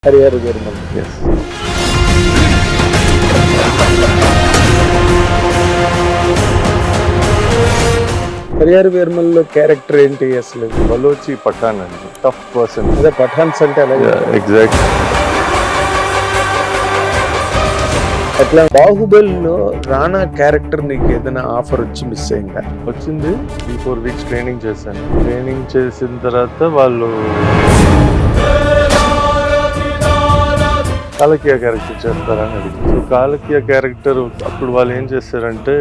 Harihara Veeramal. Yes. Harihara వీరమల్లో character ఏంటి అసలు? బలోచి పఠాన్ అండి, టఫ్ పర్సన్. అదే పఠాన్స్ అంటే అలాగే. ఎగ్జాక్ట్. అట్లా బాహుబలిలో రానా క్యారెక్టర్ నీకు ఏదైనా ఆఫర్ వచ్చి మిస్ అయిందా? వచ్చింది. 3-4 weeks ట్రైనింగ్ చేశాను. ట్రైనింగ్ చేసిన తర్వాత వాళ్ళు కాలకీయ క్యారెక్టర్ చేస్తారని అడిగింది. సో కాలకీయ క్యారెక్టర్ అప్పుడు వాళ్ళు ఏం చేశారంటే,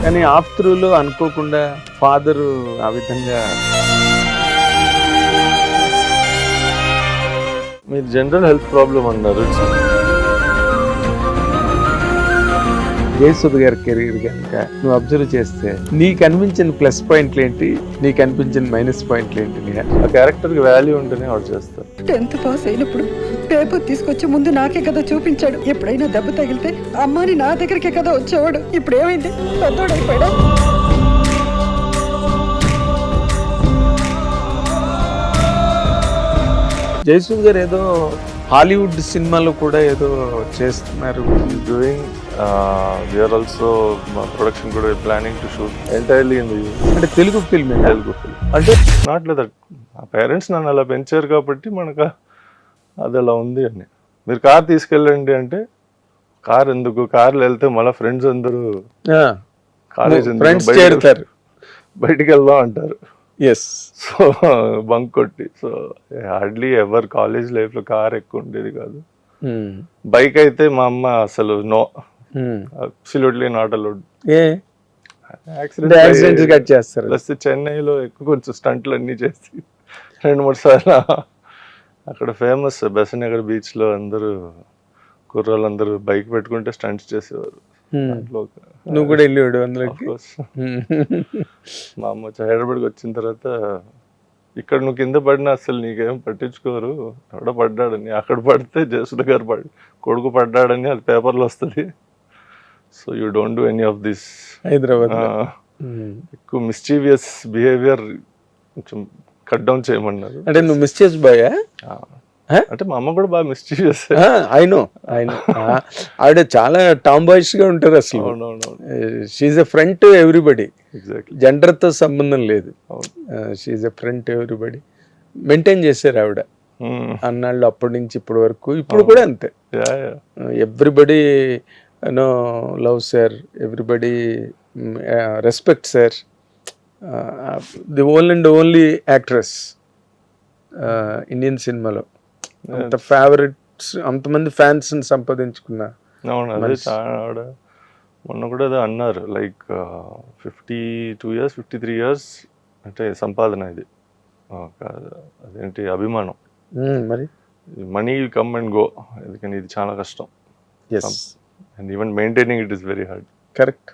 కానీ ఆఫ్త్రూలో అనుకోకుండా ఫాదరు ఆ విధంగా మీరు జనరల్ హెల్త్ ప్రాబ్లం అన్నారు. జయసుధ గారి కెరీర్ కనుక నువ్వు అబ్జర్వ్ చేస్తే నీకు అనిపించిన ప్లస్ పాయింట్లు ఏంటి, నీకు అనిపించిన మైనస్ పాయింట్లు ఏంటి? ఆ క్యారెక్టర్కి వాల్యూ ఉంటేనే ఆవిడ చేస్తారు. 10th పాస్ అయినప్పుడు పేపర్ తీసుకొచ్చి ముందు నాకే కదా చూపించాడు. ఎప్పుడైనా దెబ్బ తగిలితే అమ్మాని నా దగ్గరికే కదా వచ్చేవాడు. ఇప్పుడు ఏమైంది? పెద్దోడైపోయాడా? జయసుధ గారు ఏదో హాలీవుడ్ సినిమాలో కూడా ఏదో చేస్తున్నారు. డూయింగ్ వీఆర్ ఆల్సో ప్రొడక్షన్ కూడా planning to shoot entirely in అంటే తెలుగు ఫిల్మ్. తెలుగు ఫిల్మ్ అంటే నాట్ లేదా మా పేరెంట్స్ నన్ను అలా పెంచారు కాబట్టి మనకు అది అలా ఉంది అని. మీరు కార్ తీసుకెళ్ళండి అంటే, కార్ ఎందుకు, కార్లో వెళ్తే మళ్ళీ ఫ్రెండ్స్ అందరూ కాలేజ్ ఫ్రెండ్స్ చేరుతారు, బయటికి వెళ్దాం అంటారు. ఎస్. సో బంక్ కొట్టి, so hardly ever college life లో కార్ ఎక్కువ ఉండేది కాదు. బైక్ అయితే మా అమ్మ అసలు no, absolutely not allowed. Accident cut చేస్తారు. ప్లస్ చెన్నైలో ఎక్కువ కొంచెం స్టంట్లు అన్ని చేసి 2-3 సార్లు అక్కడ ఫేమస్ బెసనగర్ బీచ్ లో అందరూ కుర్రాళ్ళందరూ బైక్ పెట్టుకుంటే స్టంట్స్ చేసేవారు. నువ్వు కూడా వెళ్ళేవాడు అందులోకి? మా అమ్మ హైదరాబాద్కి వచ్చిన తర్వాత, ఇక్కడ నువ్వు కింద పడినా అసలు నీకేం పట్టించుకోరు, ఎవడో పడ్డాడని. అక్కడ పడితే జయసుధ గారు కొడుకు పడ్డాడని అది పేపర్లో వస్తుంది. So you don't do any of this. Hyderabad ఎక్కువ మిస్చీవియస్ బిహేవియర్ కొంచెం కట్ డౌన్ చేయమన్నారు. అంటే నువ్వు మిస్చేజ్ బాయా? అంటే మా అమ్మ కూడా బాగా మిస్చీవియస్. అయినో ఆవిడ చాలా టామ్ బాయ్స్ గా ఉంటారు అసలు. She's a friend to everybody. Gender తో సంబంధం లేదు. She's a friend to everybody. Maintain చేశారు ఆవిడ అన్నాళ్ళు, అప్పటి నుంచి ఇప్పటి వరకు. ఇప్పుడు కూడా అంతే. Everybody know love sir, everybody respect sir. The one and only actress Indian సినిమాలో. అంత ఫేవరెట్స్, అంతమంది ఫ్యాన్స్ సంపాదించుకున్నా. అవును, అదే ఆవిడ మొన్న కూడా అదే అన్నారు. లైక్ 52 years 53 years అంటే సంపాదన ఇది. అదేంటి అభిమానం. మరి మనీ కమ్ అండ్ గో, ఎందుకని ఇది చాలా కష్టం. And even maintaining it is very hard. Correct.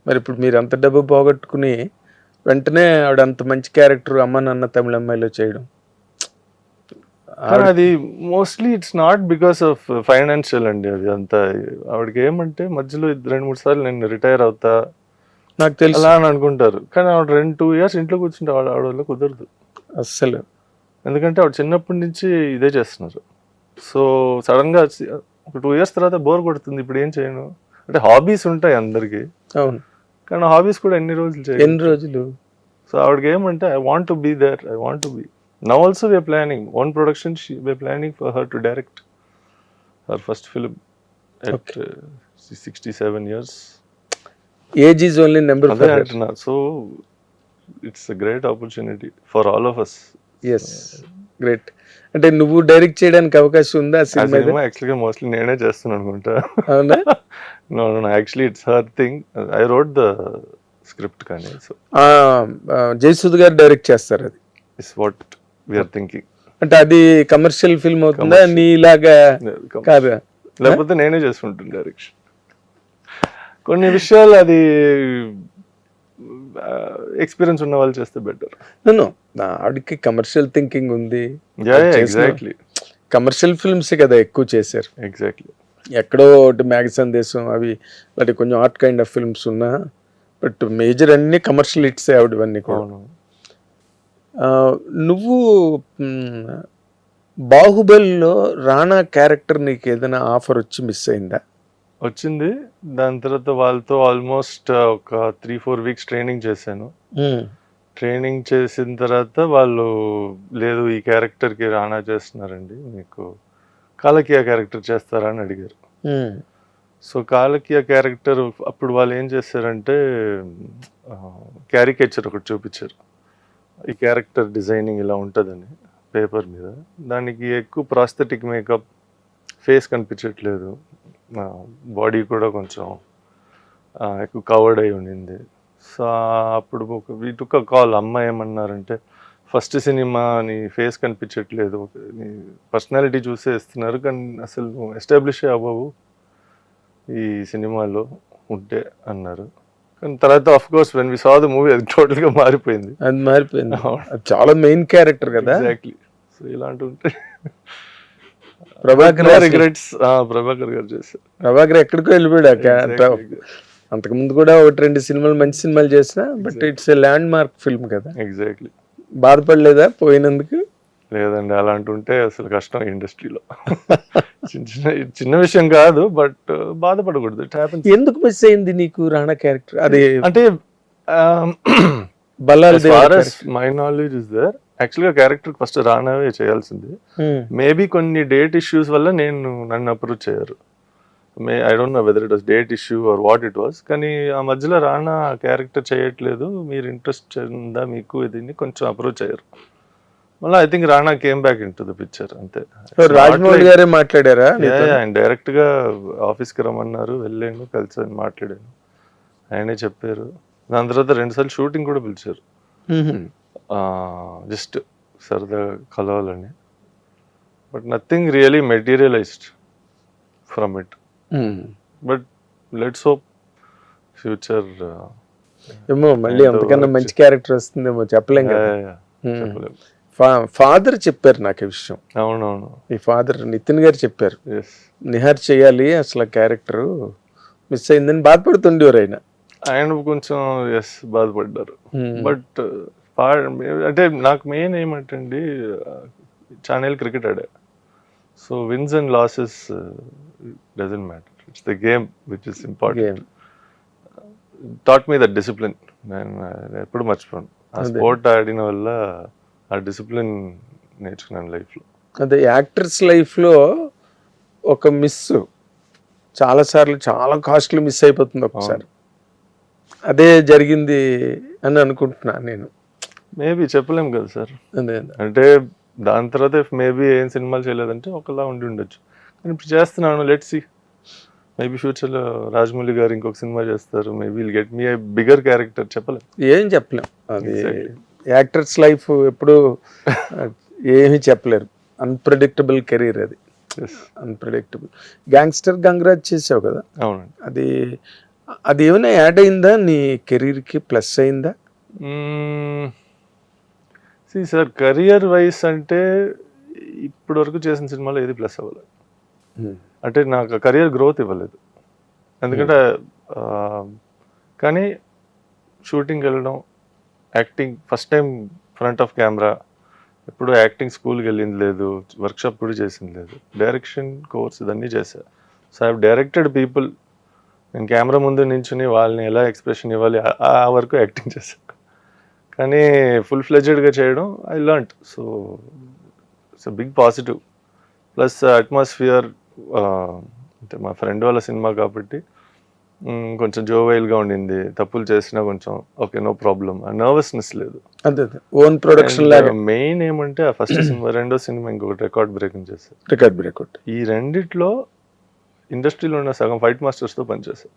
మరి ఇప్పుడు మీరు అంత డబ్బు పోగొట్టుకుని వెంటనే ఆవిడ అంత మంచి క్యారెక్టర్ అమ్మ నాన్న తమిళ అమ్మాయిలో చేయడం, అది mostly it's not because of financial అండి. అది అంతా ఆవిడకి ఏమంటే, మధ్యలో 2-3 సార్లు నేను రిటైర్ అవుతా నాకు తెలుసు అలా అని అనుకుంటారు. కానీ ఆవిడ 2 years ఇంట్లో కూర్చుంటే ఆవిడ వల్ల కుదరదు అస్సలు. ఎందుకంటే ఆవిడ చిన్నప్పటి నుంచి ఇదే చేస్తున్నారు. సో సడన్ గా ఒక 2 years తర్వాత బోర్ కొడుతుంది, ఇప్పుడు ఏం చేయను అంటే. హాబీస్ ఉంటాయి అందరికి, అవును, కానీ హాబీస్ కూడా ఎన్ని రోజులు. సో ఆవిడకి ఏమంటే, I want to be there, I want to be. Now also we are planning one production. We are planning for her to direct her first film at 67 years. Age is only number for her. So it's a great opportunity for all of us. Yes, great. అంటే నువ్వు direct చేయడానికి అవకాశం ఉందా cinema? యాక్చువల్గా mostly నేనే చేస్తాను అనుకుంటా. అవునా? No, actually it's her thing. I wrote the script, కానీ జయసుధ గారు డైరెక్ట్ చేస్తారు. అది ఇస్ వాట్ వీఆర్ థింకింగ్. అంటే అది కమర్షియల్ ఫిల్మ్ అవుతుందా నీలాగా? కాదు, లేకపోతే నేనే చేసుకుంటాను డైరెక్షన్. కొన్ని విషయాలు అది ఎక్స్పీరియన్స్ ఉన్న వాళ్ళు చేస్తే బెటర్. ఆవిడకి కమర్షియల్ థింకింగ్ ఉంది. ఎగ్జాక్ట్లీ. కమర్షియల్ ఫిల్మ్స్ కదా ఎక్కువ చేశారు. ఎగ్జాక్ట్లీ. ఎక్కడో ఒకటి మ్యాగ సందేశం అవి వాటి కొంచెం ఆర్ట్ కైండ్ ఆఫ్ ఫిల్మ్స్ ఉన్నా, బట్ మేజర్ అన్ని కమర్షియల్ హిట్స్ ఆవిడవన్నీ కూడా. నువ్వు మ్, బాహుబలిలో రాణా క్యారెక్టర్ నీకు ఏదైనా ఆఫర్ వచ్చి మిస్ అయిందా? వచ్చింది. దాని తర్వాత వాళ్ళతో ఆల్మోస్ట్ ఒక 3-4 వీక్స్ ట్రైనింగ్ చేశాను. ట్రైనింగ్ చేసిన తర్వాత వాళ్ళు లేదు ఈ క్యారెక్టర్కి రాణా చేస్తున్నారండి, మీకు కాలకియా క్యారెక్టర్ చేస్తారా అని అడిగారు. సో కాలకియా క్యారెక్టర్ అప్పుడు వాళ్ళు ఏం చేశారంటే క్యారికేచర్ ఒకటి చూపించారు, ఈ క్యారెక్టర్ డిజైనింగ్ ఇలా ఉంటుందని పేపర్ మీద. దానికి ఎక్కువ ప్రాస్థెటిక్ మేకప్, ఫేస్ కనిపించట్లేదు, బాడీ కూడా కొంచెం ఎక్కువ కవర్డ్ అయి ఉండింది. సో అప్పుడు వీటికి కాల్ అమ్మ ఏమన్నారంటే, ఫస్ట్ సినిమా నీ ఫేస్ కనిపించట్లేదు, నీ పర్సనాలిటీ చూసే ఇస్తున్నారు, కానీ అసలు నువ్వు ఎస్టాబ్లిష్ అవ్వవు ఈ సినిమాలో ఉంటే అన్నారు. కానీ తర్వాత of course when we saw the movie అది టోటల్గా మారిపోయింది. అది మారిపోయింది, అది చాలా మెయిన్ క్యారెక్టర్ కదా. ఎగ్జాక్ట్లీ. సో ఇలాంటి ఉంటే ప్రభాకర్ రిగ్రెట్స్ ప్రభాకర్ గారు చేశారు. ప్రభాకర్ ఎక్కడికో వెళ్ళిపోయాడు. అంతకుముందు కూడా 1-2 సినిమాలు మంచి సినిమాలు చేసిన, but it's a land mark film కదా. ఎగ్జాక్ట్లీ. బాధపడలేదా పోయినందుకు? లేదండి, అలాంటి ఉంటే అసలు కష్టం ఇండస్ట్రీలో. చిన్న విషయం కాదు, బట్ బాధపడకూడదు. It happens. ఎందుకు మిస్ అయింది నీకు రాణా క్యారెక్టర్? అది అంటే Ballal my knowledge is there, యాక్చువల్గా క్యారెక్టర్ ఫస్ట్ రాణావే చేయాల్సింది. మేబీ కొన్ని డేట్ ఇష్యూస్ వల్ల నన్ను అప్రూవ్ చేయరు. I don't know whether it was date issue or what it was. కానీ ఆ మధ్యలో రాణా క్యారెక్టర్ చేయట్లేదు, మీరు ఇంట్రెస్ట్ ఉందా మీకు దీన్ని, కొంచెం అప్రూవ్ చేయరు. మళ్ళీ I think Rana came back in to the picture అంతే. రాజమౌళి గారే మాట్లాడారా? ఆయన డైరెక్ట్ గా ఆఫీస్కి రమ్మన్నారు, వెళ్ళాను, కలిసాను, మాట్లాడాను, ఆయనే చెప్పారు. దాని తర్వాత 2 సార్లు షూటింగ్ కూడా పిలిచారు, జస్ట్ సరదా కలవాలని. But nothing really materialised from it. But let's hope future ఏమో మళ్ళీ అంతకన్నా మంచి క్యారెక్టర్ వస్తుందేమో, చెప్పలేం కదా. ఫాదర్ చెప్పారు నాకు ఈ విషయం. అవునవును, మీ ఫాదర్ నితిన్ గారు చెప్పారు, ఎస్, నిహార్ చేయాలి, అసలు క్యారెక్టర్ మిస్ అయిందని బాధపడుతుండేవారు ఆయన. ఆయన కొంచెం ఎస్ బాధపడ్డారు. బట్ అంటే నాకు మెయిన్ ఏమంటే అండి, ఛానల్ క్రికెట్ ఆడా, so wins and losses doesn't matter, it's the game which is important. Taught me that discipline. నేను ఎప్పుడు మర్చిపోను, ఆ స్పోర్ట్ ఆడిన వల్ల ఆ డిసిప్లిన్ నేర్చుకున్నాను లైఫ్లో. అదే యాక్టర్స్ లైఫ్లో ఒక మిస్ చాలాసార్లు చాలా కాస్ట్లీ మిస్ అయిపోతుంది ఒకసారి. అదే జరిగింది అని అనుకుంటున్నాను నేను. మేబీ చెప్పలేం కదా సార్. అదే అంటే దాని తర్వాత మేబీ ఏం సినిమాలు చేయలేదంటే ఒకలా ఉండి ఉండొచ్చు, కానీ ఇప్పుడు చేస్తున్నాను. లెట్స్ సీ, మేబీ ఫ్యూచర్లో రాజమౌళి గారు ఇంకొక సినిమా చేస్తారు, maybe will get me a bigger character. చెప్పలేం, ఏం చెప్పలేం. అది యాక్టర్స్ లైఫ్ ఎప్పుడు ఏమీ చెప్పలేరు. అన్ప్రెడిక్టబుల్ కెరీర్ అది, అన్ప్రెడిక్టబుల్. గ్యాంగ్స్టర్ గంగరాజ్ చేసావు కదా, అవునండి. అది ఏమైనా యాడ్ అయిందా నీ కెరీర్కి, ప్లస్ అయిందా? సార్ కెరియర్ వైస్ అంటే ఇప్పటి వరకు చేసిన సినిమాలో ఏది ప్లస్ అవ్వలేదు. అంటే నాకు కెరియర్ గ్రోత్ ఇవ్వలేదు. ఎందుకంటే కానీ షూటింగ్కి వెళ్ళడం, acting first time front of camera, ఎప్పుడు యాక్టింగ్ స్కూల్కి వెళ్ళింది లేదు, వర్క్షాప్ కూడా చేసింది లేదు, డైరెక్షన్ కోర్స్ ఇదన్నీ చేశా. So I have directed people. నేను కెమెరా ముందు నించుని వాళ్ళని ఎలా ఎక్స్ప్రెషన్ ఇవ్వాలి ఆ వరకు యాక్టింగ్ చేశాను. కానీ ఫుల్ ఫ్లెడ్జెడ్గా చేయడం I learned. So it's big positive. Plus atmosphere, అంటే మా ఫ్రెండ్ వాళ్ళ సినిమా కాబట్టి కొంచెం జోవైల్గా ఉండింది. తప్పులు చేసినా కొంచెం ఓకే, నో ప్రాబ్లం, నర్వస్నెస్ లేదు. అదే ఓన్ ప్రొడక్షన్ లాగా. మెయిన్ ఏమంటే ఆ ఫస్ట్ సినిమా, రెండో సినిమా ఇంకొకటి రికార్డ్ బ్రేకింగ్ చేశారు. Record breakout. ఈ రెండిట్లో ఇండస్ట్రీలో ఉన్న సగం ఫైట్ మాస్టర్స్తో పనిచేశారు.